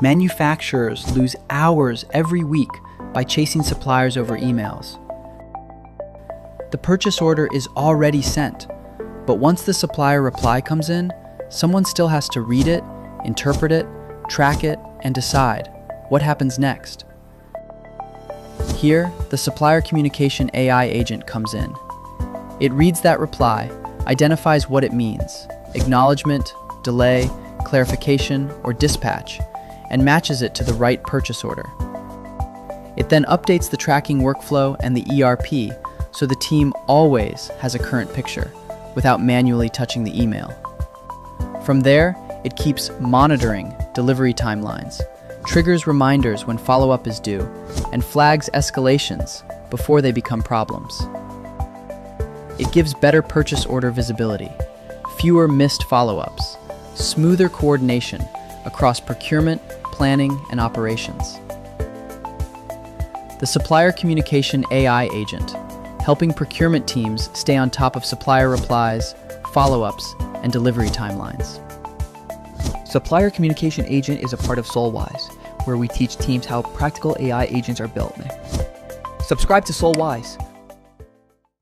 Manufacturers lose hours every week by chasing suppliers over emails. The purchase order is already sent, but once the supplier reply comes in, someone still has to read it, interpret it, track it, and decide what happens next. Here, the Supplier Communication AI Agent comes in. It reads that reply, identifies what it means, acknowledgement, delay, clarification, or dispatch, and matches it to the right purchase order. It then updates the tracking workflow and the ERP so the team always has a current picture without manually touching the email. From there, it keeps monitoring delivery timelines, triggers reminders when follow-up is due, and flags escalations before they become problems. It gives better purchase order visibility, fewer missed follow-ups, smoother coordination across procurement, planning, and operations. The Supplier Communication AI Agent, helping procurement teams stay on top of supplier replies, follow-ups, and delivery timelines. Supplier Communication Agent is a part of SoulWise, where we teach teams how practical AI agents are built. Subscribe to SoulWise,